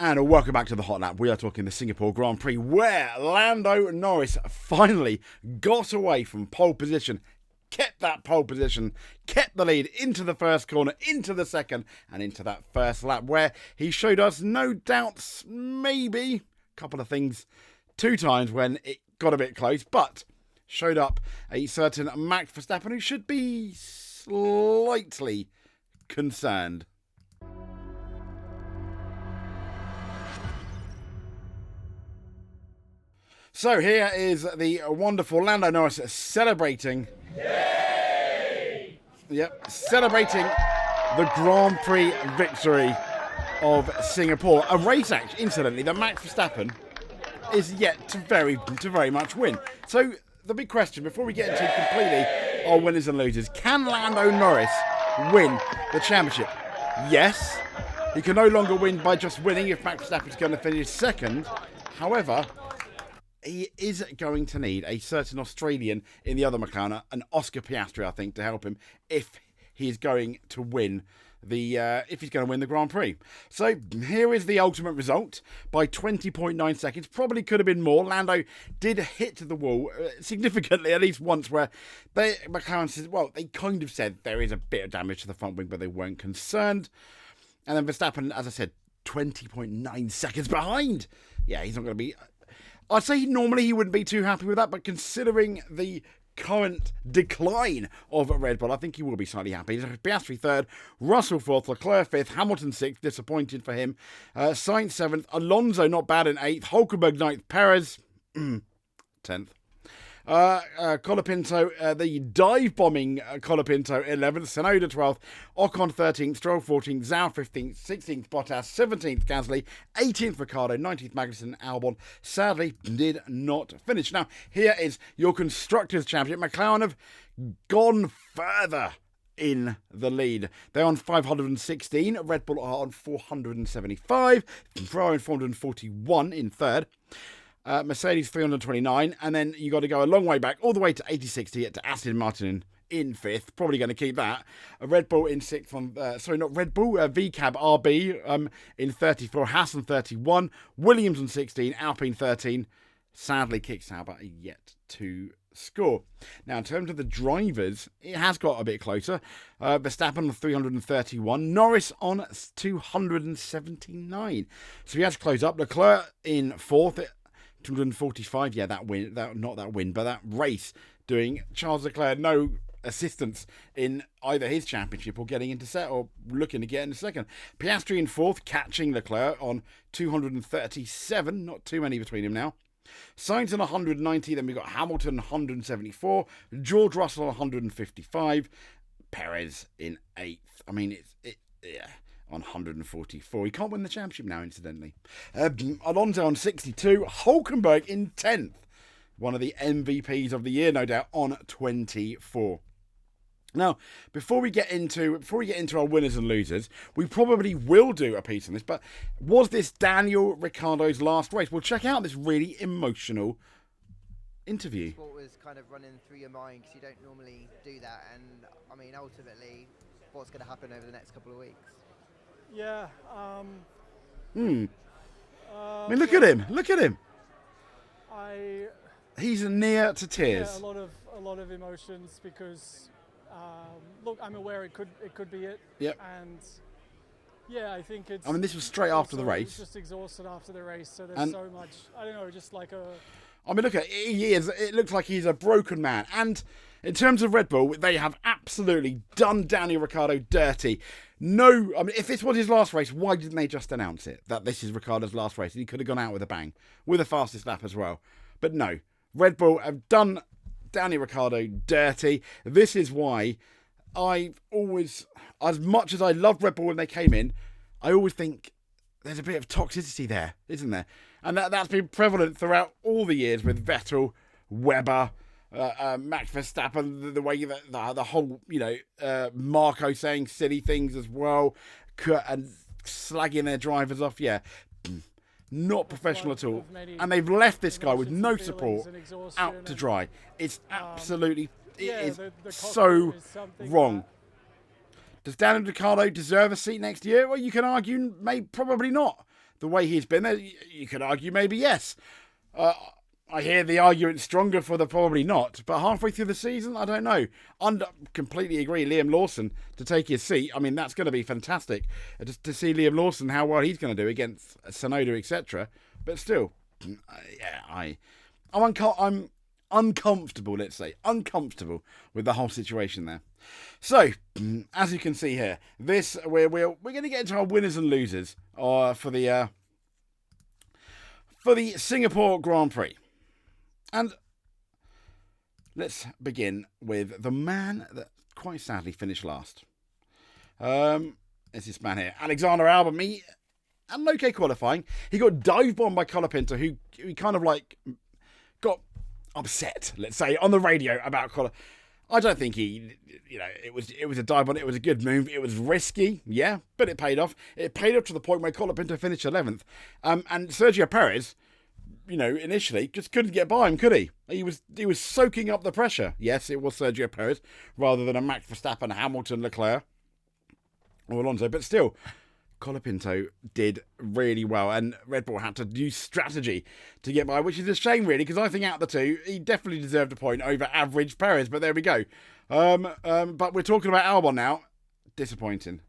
And welcome back to the Hot Lap. We are talking the Singapore Grand Prix, where Lando Norris finally got away from pole position, kept that pole position, kept the lead into the first corner, into the second, and into that first lap, where he showed us no doubts, maybe a couple of things, 2 times when it got a bit close, but showed up a certain Max Verstappen who should be slightly concerned. So here is the wonderful Lando Norris celebrating. Yay! Yep, celebrating the Grand Prix victory of Singapore. A race, actually, incidentally, that Max Verstappen is yet to very much win. So the big question, before we get into completely our winners and losers, can Lando Norris win the championship? Yes. He can no longer win by just winning if Max Verstappen is going to finish second. However, he is going to need a certain Australian in the other McLaren, an Oscar Piastri, I think, to help him if he's going to win the Grand Prix. So here is the ultimate result by 20.9 seconds. Probably could have been more. Lando did hit the wall significantly at least once, where McLaren said, well, they kind of said there is a bit of damage to the front wing, but they weren't concerned. And then Verstappen, as I said, 20.9 seconds behind. Yeah, he's not going to be... I'd say normally he wouldn't be too happy with that, but considering the current decline of Red Bull, I think he will be slightly happy. Piastri 3rd, Russell 4th, Leclerc 5th, Hamilton 6th, disappointed for him. Sainz 7th, Alonso not bad in 8th, Hulkenberg 9th, Perez 10th. Colapinto, the dive-bombing Colapinto 11th, Tsunoda 12th, Ocon 13th, Stroll 14th, Zhou 15th, 16th, Bottas 17th, Gasly 18th, Ricciardo 19th, Magnussen, Albon sadly did not finish. Now, here is your Constructors Championship. McLaren have gone further in the lead. They're on 516, Red Bull are on 475, Ferrari on 441 in 3rd. Mercedes 329, and then you got to go a long way back, all the way to 86 to get to Aston Martin in 5th. Probably going to keep that. Red Bull in 6th on, not Red Bull, VCAB RB in 34, Haas on 31, Williams on 16, Alpine 13. Sadly, kick Sauber yet to score. Now, in terms of the drivers, it has got a bit closer. Verstappen on 331, Norris on 279. So he has to close up. Leclerc in 4th. 245, yeah, that race, doing Charles Leclerc no assistance in either his championship or getting into set or looking to get into second. Piastri in 4th, catching Leclerc on 237, not too many between him now. Sainz on 190, then we've got Hamilton 174, George Russell 155, Perez in 8th. I mean, yeah. On 144. He can't win the championship now, incidentally. Alonso on 62. Hulkenberg in 10th. One of the MVPs of the year, no doubt, on 24. Now, before we get into our winners and losers, we probably will do a piece on this, but was this Daniel Ricciardo's last race? Well, check out this really emotional interview. What was kind of running through your mind, because you don't normally do that, and I mean, ultimately, what's going to happen over the next couple of weeks? Yeah. I mean, look at him. Look at him. He's near to tears. Yeah, a lot of emotions because, look, I'm aware it could be it. Yep. And yeah, I think it's. I mean, this was straight after the race. Just exhausted after the race, so there's so much. I don't know, just like a. I mean, look at he is. It looks like he's a broken man. And in terms of Red Bull, they have absolutely done Daniel Ricciardo dirty. No, I mean, if this was his last race, why didn't they just announce it? That this is Ricciardo's last race. He could have gone out with a bang, with the fastest lap as well. But no, Red Bull have done Daniel Ricciardo dirty. This is why I've always, as much as I loved Red Bull when they came in, I always think there's a bit of toxicity there, isn't there? And that's been prevalent throughout all the years with Vettel, Webber, Max Verstappen, the way that the whole, Marco saying silly things as well, and slagging their drivers off. Yeah, not professional at all. And they've left this guy with no support out to dry. It's absolutely, so wrong. Does Daniel Ricciardo deserve a seat next year? Well, you can argue, probably not. the way he's been there, you could argue maybe yes. I hear the argument stronger for the probably not, but halfway through the season, I don't know. Completely agree, Liam Lawson to take his seat. I mean, that's going to be fantastic to see Liam Lawson, how well he's going to do against Tsunoda, etc. But still, yeah, I'm uncomfortable, let's say, uncomfortable with the whole situation there. So, as you can see here, we're going to get into our winners and losers for the Singapore Grand Prix. And let's begin with the man that quite sadly finished last. It's this man here, Alexander Albon. He had an okay qualifying. He got dive bombed by Colapinto, who kind of like got upset, let's say, on the radio about I don't think it was a dive bomb. It was a good move. It was risky, yeah, but it paid off. It paid off to the point where Colapinto finished 11th. And Sergio Perez, initially just couldn't get by him, could he? He was soaking up the pressure. Yes, it was Sergio Perez rather than a Max Verstappen, Hamilton, Leclerc, or Alonso. But still, Colapinto did really well, and Red Bull had to use strategy to get by, which is a shame, really, because I think out of the two, he definitely deserved a point over average Perez. But there we go. But we're talking about Albon now. Disappointing.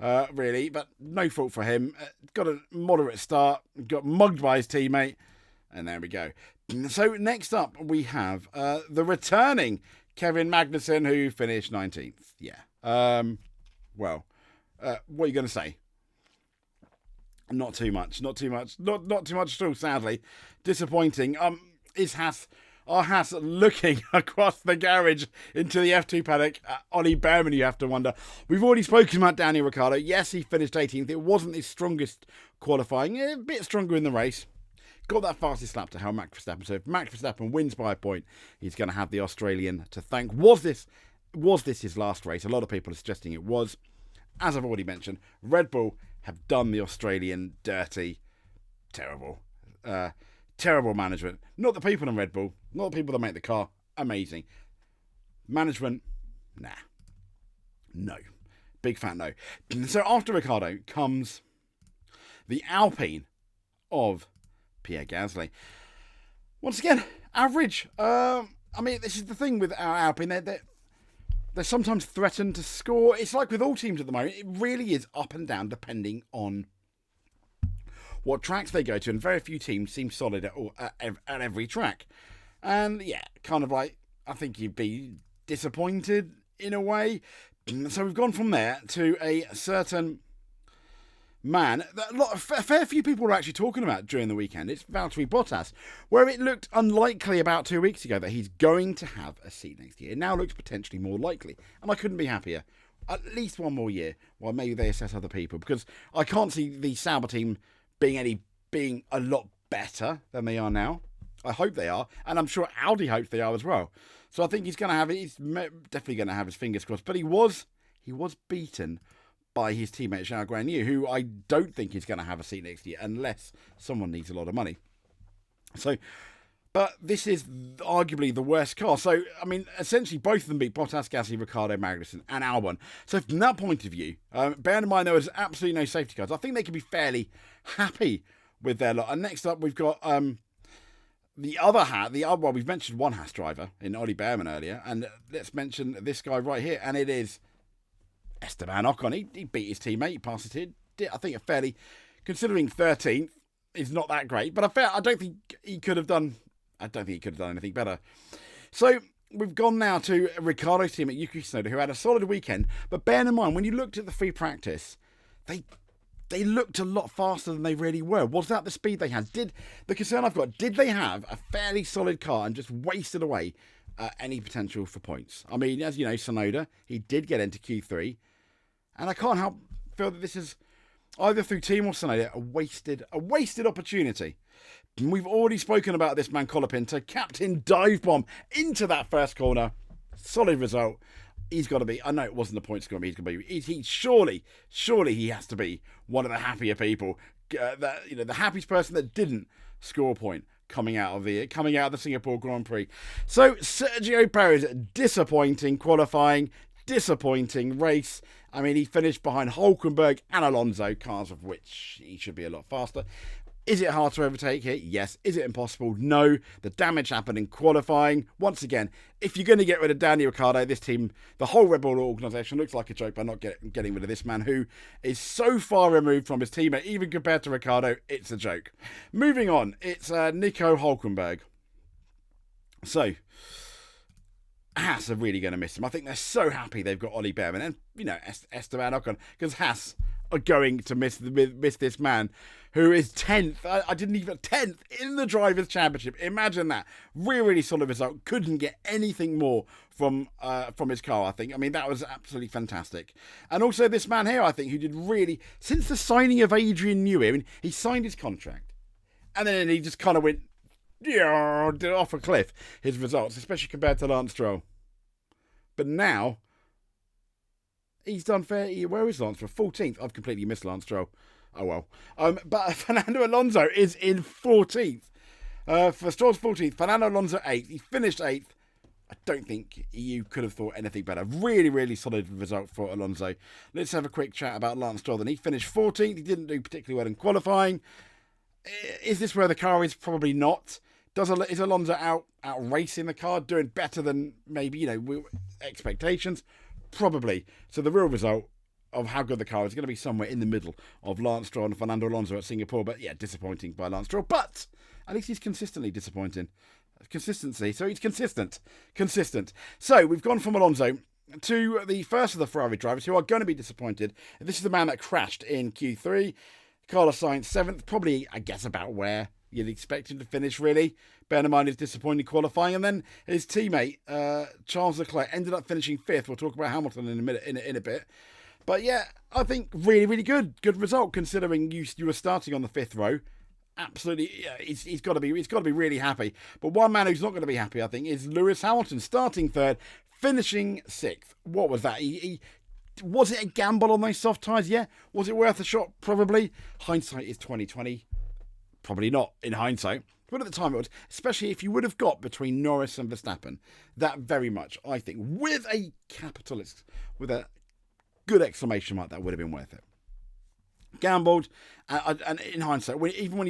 Really, but no fault for him. Got a moderate start, got mugged by his teammate, and there we go. So next up we have the returning Kevin Magnussen, who finished 19th. Yeah. What are you going to say? Not too much. Not too much at all, sadly. Disappointing. Our Haas looking across the garage into the F2 paddock. Ollie Behrman, you have to wonder. We've already spoken about Daniel Ricciardo. Yes, he finished 18th. It wasn't his strongest qualifying. A bit stronger in the race. Got that fastest lap to how Max Verstappen. So if Max Verstappen wins by a point, he's going to have the Australian to thank. Was this his last race? A lot of people are suggesting it was. As I've already mentioned, Red Bull have done the Australian dirty. Terrible. Terrible management. Not the people in Red Bull. Not the people that make the car. Amazing. Management. Nah. No. Big fat no. So after Ricciardo comes the Alpine of Pierre Gasly. Once again, average. This is the thing with our Alpine. They're sometimes threatened to score. It's like with all teams at the moment. It really is up and down depending on what tracks they go to, and very few teams seem solid at every track. And yeah, kind of like, I think you'd be disappointed in a way. So we've gone from there to a certain man that a fair few people were actually talking about during the weekend. It's Valtteri Bottas, where it looked unlikely about 2 weeks ago that he's going to have a seat next year. It now looks potentially more likely, and I couldn't be happier. At least one more year, while maybe they assess other people, because I can't see the Sauber team being a lot better than they are now. I hope they are, and I'm sure Audi hopes they are as well. So I think he's definitely going to have his fingers crossed. But he was beaten by his teammate Charles Grenier, who I don't think is going to have a seat next year unless someone needs a lot of money. So, but this is arguably the worst car. So, essentially both of them beat Bottas, Gasly, Ricciardo, Magnussen and Albon. So from that point of view, bearing in mind there was absolutely no safety cars, I think they can be fairly happy with their lot. And next up we've got the other we've mentioned one Haas driver in Ollie Behrman earlier, and let's mention this guy right here, and it is Esteban Ocon. He beat his teammate, he passed it in. I think a fairly, considering 13th is not that great, but I don't think he could have done anything better. So we've gone now to Ricciardo's team at Yuki Tsunoda, who had a solid weekend, but bear in mind, when you looked at the free practice, they looked a lot faster than they really were. Was that the speed they had? The concern I've got, did they have a fairly solid car and just wasted away any potential for points? I mean, as you know, Tsunoda, he did get into Q3, and I can't help feel that this is either through team or Tsunoda a wasted opportunity. We've already spoken about this man, Colapinto, captain dive bomb into that first corner. Solid result. He's got to be. I know it wasn't the point scorer. He's going to be. He surely he has to be one of the happier people. The happiest person that didn't score a point coming out of the Singapore Grand Prix. So Sergio Perez, disappointing qualifying. disappointing race. I mean, he finished behind Hulkenberg and Alonso, cars of which he should be a lot faster. Is it hard to overtake here? Yes. Is it impossible? No. The damage happened in qualifying. Once again, if you're going to get rid of Daniel Ricciardo, this team, the whole Red Bull organisation looks like a joke by not getting rid of this man who is so far removed from his teammate, even compared to Ricciardo, it's a joke. Moving on, it's Nico Hulkenberg. So, Haas are really going to miss him. I think they're so happy they've got Ollie Behrman and, Esteban Ocon, because Haas are going to miss this man who is 10th. I didn't even 10th in the Drivers' Championship. Imagine that. Really solid result. Couldn't get anything more from his car, I think. I mean, that was absolutely fantastic. And also this man here, I think, who did really, since the signing of Adrian Newey, I mean, he signed his contract and then he just kind of went off a cliff, his results, especially compared to Lance Stroll. But now, he's done fair. Where is Lance Stroll? 14th. I've completely missed Lance Stroll. Oh well. But Fernando Alonso is in 14th. For Stroll's 14th, Fernando Alonso 8th. He finished 8th. I don't think you could have thought anything better. Really solid result for Alonso. Let's have a quick chat about Lance Stroll then. He finished 14th. He didn't do particularly well in qualifying. Is this where the car is? Probably not. Is Alonso out racing the car, doing better than maybe, expectations? Probably. So the real result of how good the car is going to be somewhere in the middle of Lance Stroll and Fernando Alonso at Singapore. But yeah, disappointing by Lance Stroll. But at least he's consistently disappointing. Consistency. So he's consistent. So we've gone from Alonso to the first of the Ferrari drivers who are going to be disappointed. This is the man that crashed in Q3. Carlos Sainz 7th. Probably, I guess, about where you'd expect him to finish, really. Bearing in mind his disappointing qualifying. And then his teammate, Charles Leclerc, ended up finishing 5th. We'll talk about Hamilton in a minute, in a bit. But yeah, I think really good result considering you were starting on the 5th row. Absolutely, yeah, he's got to be really happy. But one man who's not going to be happy, I think, is Lewis Hamilton, starting 3rd, finishing 6th. What was that? Was it a gamble on those soft tyres? Yeah. Was it worth a shot? Probably. Hindsight is 2020. Probably not in hindsight. But at the time it was, especially if you would have got between Norris and Verstappen, that very much, I think, with a with a good exclamation mark, that would have been worth it. Gambled, and in hindsight, even when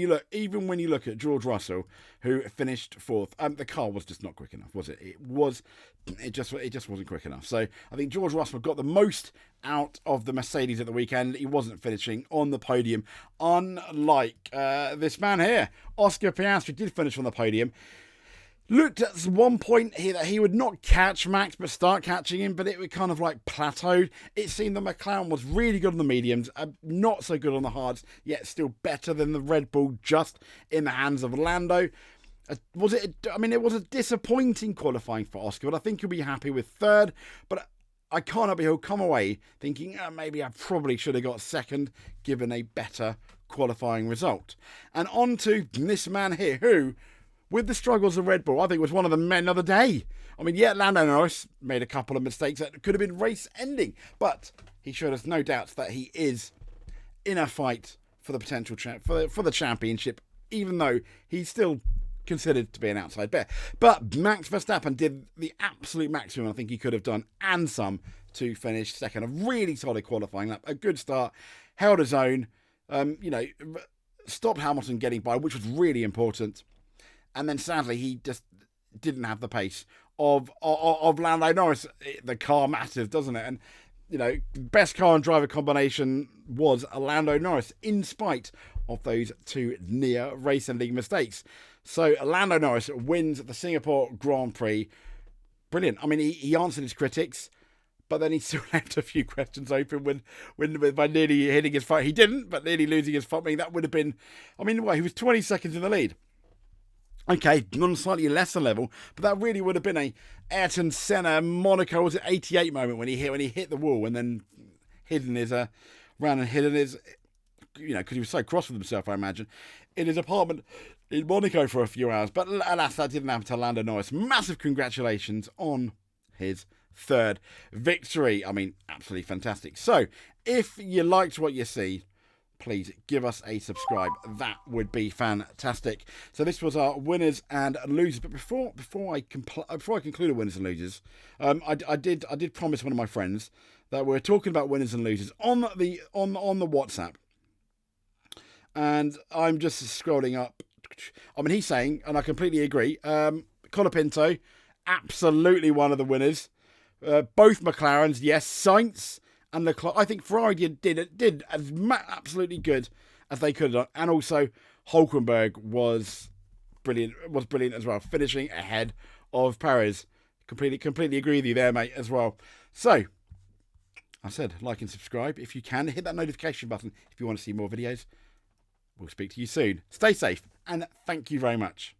you look at George Russell, who finished 4th, the car was just not quick enough, was it? It just wasn't quick enough. So I think George Russell got the most out of the Mercedes at the weekend. He wasn't finishing on the podium, unlike this man here, Oscar Piastri did finish on the podium. Looked at one point here that he would not catch Max, but start catching him, but it would kind of like plateaued. It seemed the McLaren was really good on the mediums, not so good on the hards, yet still better than the Red Bull, just in the hands of Lando. It was a disappointing qualifying for Oscar, but I think he'll be happy with 3rd. But I can't help but he'll come away thinking, maybe I probably should have got 2nd, given a better qualifying result. And on to this man here, who, with the struggles of Red Bull, I think was one of the men of the day. I mean, yeah, Lando Norris made a couple of mistakes that could have been race-ending, but he showed us no doubts that he is in a fight for the potential for the championship, even though he's still considered to be an outside bet. But Max Verstappen did the absolute maximum I think he could have done, and some, to finish 2nd. A really solid qualifying lap, a good start, held his own, stopped Hamilton getting by, which was really important. And then sadly, he just didn't have the pace of Lando Norris. The car matters, doesn't it? And, best car and driver combination was Lando Norris, in spite of those 2 near race-ending mistakes. So Lando Norris wins the Singapore Grand Prix. Brilliant. I mean, he answered his critics, but then he still left a few questions open by nearly hitting his fight. He didn't, but nearly losing his fight. I mean, that would have been, he was 20 seconds in the lead. Okay, on a slightly lesser level, but that really would have been a Ayrton Senna Monaco, was it 88 moment when he hit the wall and then hidden his because he was so cross with himself, I imagine, in his apartment in Monaco for a few hours. But alas, that didn't happen to Lando Norris. Massive congratulations on his 3rd victory. I mean, absolutely fantastic. So, if you liked what you see, please give us a subscribe. That would be fantastic. So this was our winners and losers. But before I conclude the winners and losers, I did promise one of my friends that we're talking about winners and losers on the WhatsApp. And I'm just scrolling up. I mean, he's saying, and I completely agree, Colapinto, absolutely one of the winners. Both McLarens, yes. Sainz and Leclerc. I think Ferrari did as absolutely good as they could have done. And also, Hulkenberg was brilliant as well, finishing ahead of Perez. Completely agree with you there, mate, as well. So, I said, like and subscribe if you can. Hit that notification button if you want to see more videos. We'll speak to you soon. Stay safe, and thank you very much.